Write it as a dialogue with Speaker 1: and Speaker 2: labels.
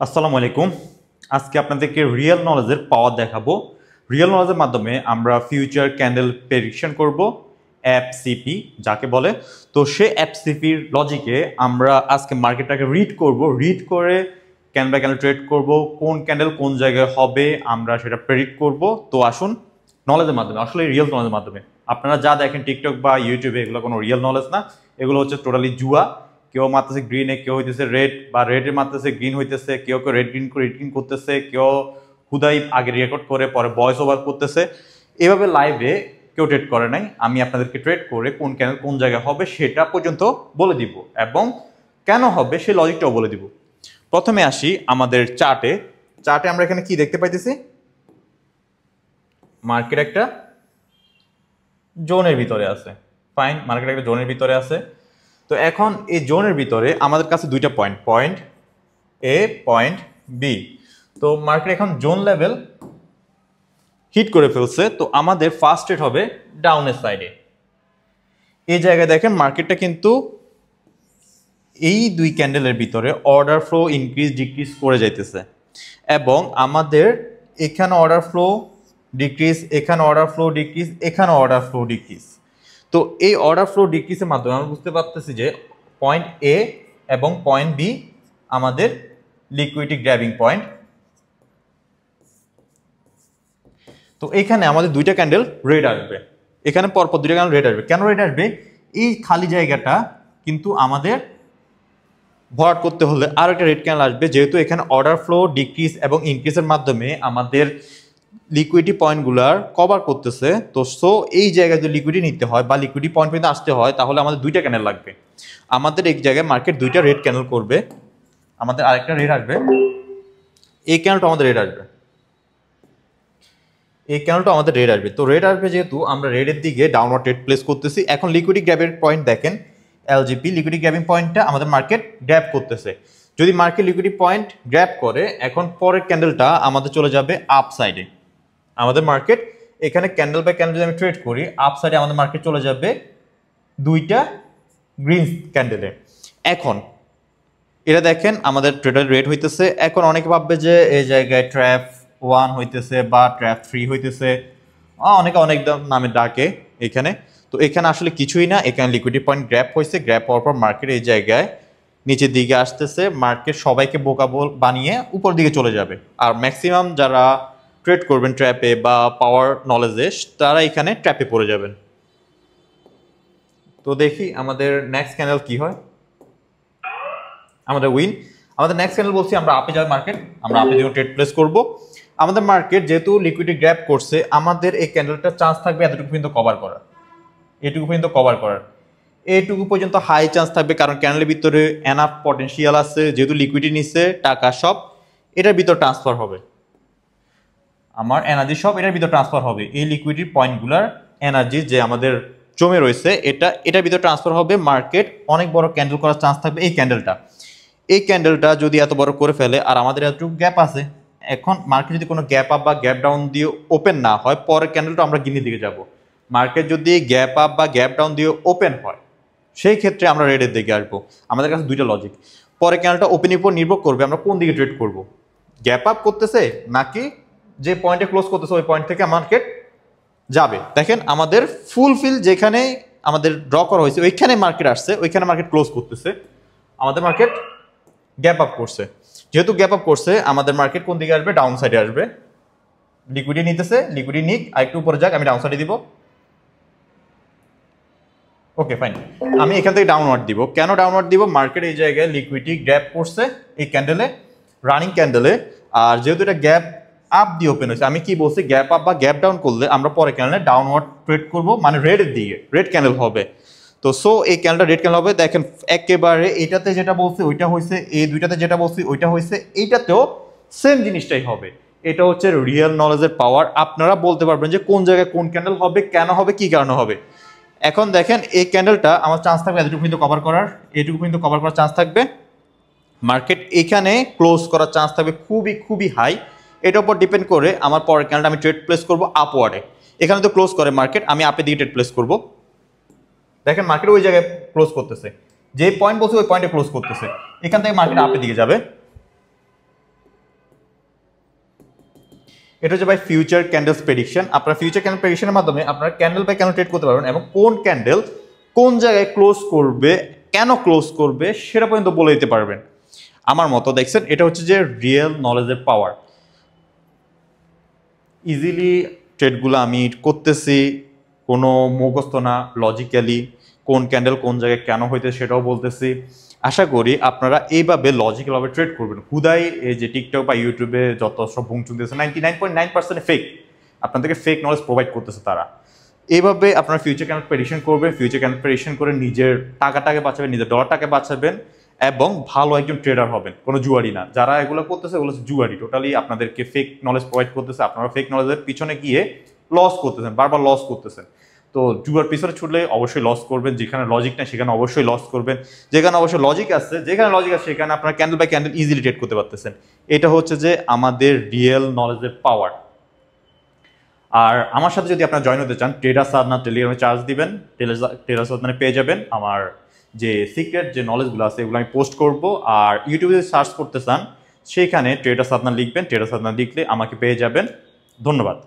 Speaker 1: আসসালামু আলাইকুম। আজকে আপনাদেরকে রিয়েল নলেজের পাওয়ার দেখাবো। রিয়েল নলেজের মাধ্যমে আমরা ফিউচার ক্যান্ডেল প্রেডিকশন করব, এফসিপি যাকে বলে। তো সে এফসিপির লজিকে আমরা আজকে মার্কেটটাকে রিড করব, রিড করে ক্যান্ডেল বাই ক্যান্ডেল ট্রেড করব, কোন ক্যান্ডেল কোন জায়গায় হবে আমরা সেটা প্রেডিক্ট করব। তো আসুন, নলেজের মাধ্যমে, আসলে রিয়েল নলেজের মাধ্যমে। আপনারা যা দেখেন টিকটক বা ইউটিউবে, এগুলো কোনো রিয়েল নলেজ না, এগুলো হচ্ছে টোটালি জুয়া। কেউ মারতেছে গ্রিনে, কেউ হইতেছে রেড, বা রেডে মারতেছে গ্রিন হইতেছে, কেউ কেউ রেড গ্রিন করে রিডিং করতেছে, কেউ হুদাই আগে রেকর্ড করে পরে ভয়েস ওভার করতেছে। এভাবে লাইভে কেউ ট্রেড করে নাই। আমি আপনাদেরকে ট্রেড করে কোন ক্যানেল কোন জায়গায় হবে সেটা পর্যন্ত বলে দিব, এবং কেন হবে সেই লজিকটাও বলে দিব। প্রথমে আসি আমাদের চার্টে। চার্টে আমরা এখানে কি দেখতে পাইতেছি? মার্কেট একটা জোনের ভিতরে আছে। ফাইন, মার্কেট একটা জোনের ভিতরে আছে। তো এখন এই জোনের ভিতরে আমাদের কাছে দুইটা পয়েন্ট, পয়েন্ট এ, পয়েন্ট বি। তো মার্কেট এখন জোন লেভেল হিট করে ফেলছে। তো আমাদের ফার্স্ট রেট হবে ডাউনের সাইডে। এই জায়গায় দেখেন মার্কেটটা কিন্তু এই দুই ক্যান্ডেলের ভিতরে অর্ডার ফ্লো ইনক্রিজ ডিক্রিজ করে যাইতেছে, এবং আমাদের এখানে অর্ডার ফ্লো ডিক্রিজ, এখানে অর্ডার ফ্লো ডিক্রিজ, এখানে অর্ডার ফ্লো ডিক্রিজ। তো এই অর্ডার ফ্লো ডিক্রিজের মাধ্যমে আমরা বুঝতে পারতেছি যে পয়েন্ট এ এবং পয়েন্ট বি আমাদের লিকুইডিটি গ্র্যাবিং পয়েন্ট। তো এখানে আমাদের দুইটা ক্যান্ডেল রেড আসবে, এখানে পরপর দুইটা ক্যান্ডেল রেড আসবে। কেন রেড আসবে? এই খালি জায়গাটা কিন্তু আমাদের ভরাট করতে হলে আর একটা রেড ক্যান্ডেল আসবে, যেহেতু এখানে অর্ডার ফ্লো ডিক্রিজ এবং ইনক্রিজের মাধ্যমে আমাদের লিকুইডিটি পয়েন্টগুলার কভার করতেছে। তো সো এই জায়গায় যদি লিকুইডিটি নিতে হয় বা লিকুইডিটি পয়েন্ট পর্যন্ত আসতে হয়, তাহলে আমাদের দুইটা ক্যান্ডেল লাগবে। আমাদের এই জায়গায় মার্কেট দুইটা রেড ক্যান্ডেল করবে, আমাদের আরেকটা রেড আসবে, এই ক্যান্ডেলটা আমাদের রেড আসবে, এই ক্যান্ডেলটা আমাদের রেড আসবে। তো রেড আসবে যেহেতু আমরা রেডের দিকে ডাউনওয়ার্ড ট্রেড প্লেস করতেছি। এখন লিকুইডিটি গ্র্যাবের পয়েন্ট দেখেন, এলজিপি লিকুইডিটি গ্র্যাবিং পয়েন্টটা আমাদের মার্কেট গ্র্যাব করতেছে। যদি মার্কেট লিকুইডিটি পয়েন্ট গ্র্যাব করে, এখন পরের ক্যান্ডেলটা আমাদের চলে যাবে আপ সাইডে। আমাদের মার্কেট এখানে ক্যান্ডেল বাই ক্যান্ডেল যদি আমি ট্রেড করি, আপ সাইডে আমাদের মার্কেট চলে যাবে দুইটা গ্রিন ক্যান্ডেলে। এখন এটা দেখেন আমাদের ট্রেডার রেট হইতেছে। এখন অনেকে ভাববে যে এই জায়গায় ট্র্যাপ 1 হইতেছে বা ট্র্যাপ 3 হইতেছে, অনেকে অনেক নামে ডাকে এখানে। তো এখানে আসলে কিছুই না, এখানে লিকুইডিটি পয়েন্ট গ্র্যাপ হয়েছে, গ্র্যাপ হওয়ার পর মার্কেট এই জায়গায় নিচের দিকে আসতেছে। মার্কেট সবাইকে বোকা বানিয়ে উপর দিকে চলে যাবে। আর ম্যাক্সিমাম যারা ট্রেড করবেন ট্র্যাপে বা পাওয়ার নলেজে, তারা এখানে ট্র্যাপে পড়ে যাবেন। তো দেখি আমাদের নেক্সট ক্যান্ডেল কি হয়। আমাদের উইন, আমাদের নেক্সট ক্যান্ডেল বলছি আমরা আপে যাবে মার্কেট, আমরা আপে দিয়ে ট্রেড প্লেস করব। আমাদের মার্কেট যেহেতু লিকুইডিটি গ্র্যাব করছে, আমাদের এই ক্যান্ডেলটার চান্স থাকবে এতটুকু পর্যন্ত কভার করার, এটুকু পর্যন্ত কভার করার, এইটুকু পর্যন্ত হাই চান্স থাকবে, কারণ ক্যান্ডেলের ভিতরে এনাফ পটেনশিয়াল আছে। যেহেতু লিকুইডিটি নিচ্ছে, টাকা সব এটার ভিতর ট্রান্সফার হবে, আমার এনার্জি সব এটার ভিতর ট্রান্সফার হবে। এই লিকুইডিটি পয়েন্টগুলার এনার্জি যে আমাদের জমে রয়েছে, এটার ভিতর ট্রান্সফার হবে। মার্কেট অনেক বড় ক্যান্ডেল করার চান্স থাকবে। এই ক্যান্ডেলটা যদি এত বড় করে ফেলে, আর আমাদের এতটুকু গ্যাপ আছে, এখন মার্কেট যদি কোনো গ্যাপ আপ বা গ্যাপ ডাউন দিয়ে ওপেন না হয়, পরের ক্যান্ডেলটা আমরা গিনের দিকে যাব। মার্কেট যদি গ্যাপ আপ বা গ্যাপ ডাউন দিয়ে ওপেন হয়, সেই ক্ষেত্রে আমরা রেডের দিকে আসবো। আমাদের কাছে দুইটা লজিক, পরের ক্যান্ডেলটা ওপেনের উপর নির্ভর করবে আমরা কোন দিকে ট্রেড করব, গ্যাপ আপ করতেছে নাকি যে পয়েন্টে ক্লোজ করতেছে ওই পয়েন্ট থেকে মার্কেট যাবে। দেখেন আমাদের ফুলফিল যেখানে আমাদের ড্র করা হয়েছে ওইখানে মার্কেট আসছে, ওইখানে মার্কেট ক্লোজ করতেছে, আমাদের মার্কেট গ্যাপ আপ করছে। যেহেতু গ্যাপ আপ করছে, আমাদের মার্কেট কোন দিকে আসবে? ডাউন সাইডে আসবে। লিকুইডিটি নিতেছে, লিকুইডিটি নিক, আর একটু উপরে যাক, আমি ডাউন সাইডে দিব। ওকে ফাইন, আমি এখান থেকে ডাউনওয়ার্ড দিব। কেন ডাউনওয়ার্ড দিব? মার্কেট এই জায়গায় লিকুইডিটি গ্যাপ করছে এই ক্যান্ডেলে, রানিং ক্যান্ডেলে। আর যেহেতু এটা গ্যাপ আপ দিয়ে ওপেন হয়েছে, আমি কি বলছি, গ্যাপ আপ বা গ্যাপ ডাউন করলে আমরা পরে ক্যান্ডেলে ডাউনওয়ার্ড ট্রেড করব, মানে রেডের দিকে, রেড ক্যান্ডেল হবে। তো সো এই ক্যান্ডেলটা রেড ক্যান্ডেল হবে। দেখেন একেবারে এটাতে যেটা বলছি ওইটা হয়েছে, এই দুইটাতে যেটা বলছি ওইটা হয়েছে, এইটাতেও সেম জিনিসটাই হবে। এটা হচ্ছে রিয়েল নলেজের পাওয়ার। আপনারা বলতে পারবেন যে কোন জায়গায় কোন ক্যান্ডেল হবে, কেন হবে, কি কারণে হবে। এখন দেখেন এই ক্যান্ডেলটা আমার চান্স থাকবে এতটুকু কিন্তু কভার করার, এইটুকু কিন্তু কভার করার চান্স থাকবে। মার্কেট এখানে ক্লোজ করার চান্স থাকবে খুবই খুবই হাই। এটার উপর ডিপেন্ড করে আমার পরের ক্যান্ডেলটা আমি ট্রেড প্লেস করবো আপওয়ার্ডে। এখানে তো ক্লোজ করে মার্কেট, আমি আপে দিয়ে ট্রেড প্লেস করবো। দেখেন মার্কেট ওই জায়গায় ক্লোজ করতেছে, যে পয়েন্ট বলছে ওই পয়েন্টে ক্লোজ করতেছে, এখান থেকে মার্কেট আপের দিকে যাবে। এটা হচ্ছে ভাই ফিউচার ক্যান্ডেলস প্রেডিকশন। আপনার ফিউচার ক্যান্ডেল প্রেডিকশনের মাধ্যমে আপনারা ক্যান্ডেল বাই ক্যান্ডেল ট্রেড করতে পারবেন এবং কোন ক্যান্ডেল কোন জায়গায় ক্লোজ করবে, কেন ক্লোজ করবে সেটা পর্যন্ত বলে দিতে পারবেন। আমার মতো দেখছেন, এটা হচ্ছে যে রিয়েল নলেজের পাওয়ার। ইজিলি ট্রেডগুলো আমি করতেছি, কোনো মুখস্থ না, লজিক্যালি কোন ক্যান্ডেল কোন জায়গায় কেন হইতে সেটাও বলতেছি। আশা করি আপনারা এইভাবে লজিক্যালভাবে ট্রেড করবেন। হুদাই এই যে টিকটক বা ইউটিউবে যত সব বুং চুনতেছে 99.9% ফেক, আপনাদেরকে ফেক নলেজ প্রোভাইড করতেছে তারা। এইভাবে আপনারা ফিউচার ক্যান্ডেল প্রেডিকশন করবেন, ফিউচার ক্যান্ডেল প্রেডিকশন করে নিজের টাকাটাকে বাঁচাবেন, নিজের ডলারটাকে বাঁচাবেন এবং ভালো একজন ট্রেডার হবেন, কোনো জুয়ারি না। যারা এগুলো করতেছে ওগুলো জুয়ারি, টোটালি আপনাদেরকে ফেক নলেজ প্রোভাইড করতেছে, আপনারা ফেক নলেজের পিছনে গিয়ে লস করতেছেন, বারবার লস করতেছেন। তো জুয়ার পিছনে ছুটলে অবশ্যই লস করবেন, যেখানে লজিক নাই সেখানে অবশ্যই লস করবেন, যেখানে অবশ্যই লজিক আছে, যেখানে লজিক আছে সেখানে আপনারা candle by candle easily trade করতে পারতেছেন। এটা হচ্ছে যে আমাদের রিয়েল নলেজের পাওয়ার। আর আমার সাথে যদি আপনারা জয়েন হতে চান, ট্রেডার সাধনা টেলিগ্রামে চার্জ দিবেন, ট্রেডার সাধনায় পেয়ে যাবেন আমার যে সিক্রেট যে নলেজগুলো আছে এগুলো আমি পোস্ট করব। আর ইউটিউবে সার্চ করতে চান সেখানে ট্রেডার সাধনা লিখবেন, ট্রেডার সাধনা লিখলে আমাকে পেয়ে যাবেন। ধন্যবাদ।